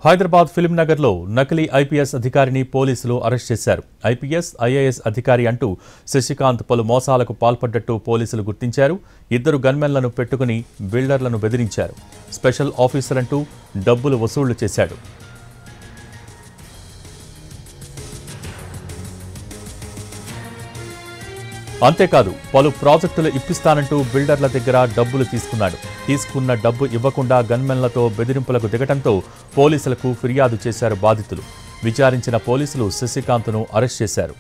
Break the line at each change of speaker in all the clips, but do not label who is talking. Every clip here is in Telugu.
హైదరాబాద్ ఫిల్మ్ నగర్లో నకిలీ ఐపీఎస్ అధికారిని పోలీసులు అరెస్ట్ చేశారు. ఐపీఎస్, ఐఏఎస్ అధికారి అంటూ శశికాంత్ పలు మోసాలకు పాల్పడ్డట్టు పోలీసులు గుర్తించారు. ఇద్దరు గన్మెన్లను పెట్టుకుని బిల్డర్లను బెదిరించారు. స్పెషల్ ఆఫీసర్ అంటూ డబ్బులు వసూళ్లు చేశాడు. అంతేకాదు పలు ప్రాజెక్టులు ఇప్పిస్తానంటూ బిల్డర్ల దగ్గర డబ్బులు తీసుకున్నాడు. తీసుకున్న డబ్బు ఇవ్వకుండా గన్మెన్లతో బెదిరింపులకు దిగటంతో పోలీసులకు ఫిర్యాదు చేశారు బాధితులు. విచారించిన పోలీసులు శశికాంత్ను అరెస్ట్ చేశారు.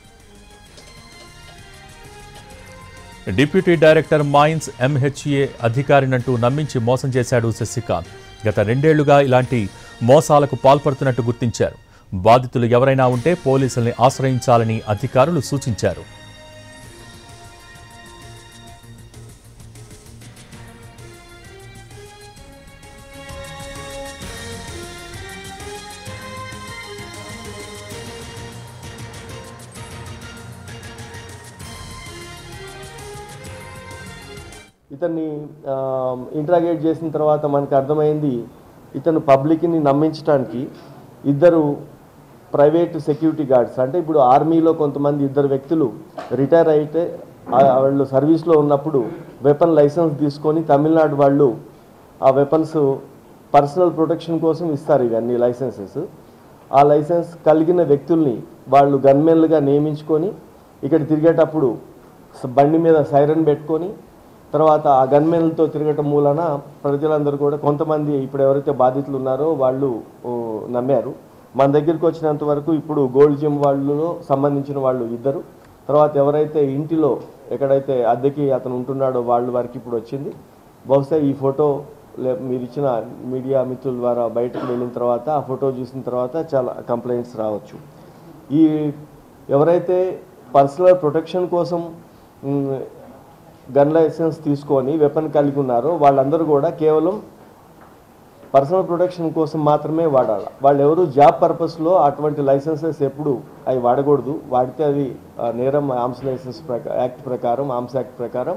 డిప్యూటీ డైరెక్టర్ మైన్స్ ఎంహెచ్ఏ అధికారినంటూ నమ్మించి మోసం చేశాడు శశికాంత్. గత 2 ఏళ్లుగా ఇలాంటి మోసాలకు పాల్పడుతున్నట్టు గుర్తించారు. బాధితులు ఎవరైనా ఉంటే పోలీసుల్ని ఆశ్రయించాలని అధికారులు సూచించారు.
ఇతన్ని ఇంట్రాగేట్ చేసిన తర్వాత మనకు అర్థమైంది ఇతను పబ్లిక్ని నమ్మించడానికి ఇద్దరు ప్రైవేట్ సెక్యూరిటీ గార్డ్స్, అంటే ఇప్పుడు ఆర్మీలో కొంతమంది ఇద్దరు వ్యక్తులు రిటైర్ అయితే వాళ్ళు సర్వీస్లో ఉన్నప్పుడు వెపన్ లైసెన్స్ తీసుకొని తమిళనాడు వాళ్ళు ఆ వెపన్స్ పర్సనల్ ప్రొటెక్షన్ కోసం ఇస్తారు. ఇవన్నీ లైసెన్సెస్. ఆ లైసెన్స్ కలిగిన వ్యక్తుల్ని వాళ్ళు గన్మెన్లుగా నియమించుకొని ఇక్కడ తిరిగేటప్పుడు బండి మీద సైరన్ పెట్టుకొని తర్వాత ఆ గన్మెన్లతో తిరగటం మూలన ప్రజలందరూ కూడా కొంతమంది ఇప్పుడు ఎవరైతే బాధితులు ఉన్నారో వాళ్ళు నమ్మారు. మన దగ్గరికి వచ్చినంత వరకు ఇప్పుడు గోల్డ్ జిమ్ వాళ్ళలో సంబంధించిన వాళ్ళు ఇద్దరు, తర్వాత ఎవరైతే ఇంటిలో ఎక్కడైతే అద్దెకి అతను ఉంటున్నాడో వాళ్ళ వరకు ఇప్పుడు వచ్చింది. బహుశా ఈ ఫోటో మీరు ఇచ్చిన మీడియా మిత్రుల ద్వారా బయటకు వెళ్ళిన తర్వాత ఆ ఫోటో చూసిన తర్వాత చాలా కంప్లైంట్స్ రావచ్చు. ఈ ఎవరైతే పర్సనల్ ప్రొటెక్షన్ కోసం గన్ లైసెన్స్ తీసుకొని వెపన్ కలిగి ఉన్నారో వాళ్ళందరూ కూడా కేవలం పర్సనల్ ప్రొటెక్షన్ కోసం మాత్రమే వాడాలి. వాళ్ళు ఎవరు జాబ్ పర్పస్లో అటువంటి లైసెన్సెస్ ఎప్పుడు అవి వాడకూడదు. వాడితే అది నేరం. ఆర్మ్స్ లైసెన్స్ యాక్ట్ ప్రకారం, ఆర్మ్స్ యాక్ట్ ప్రకారం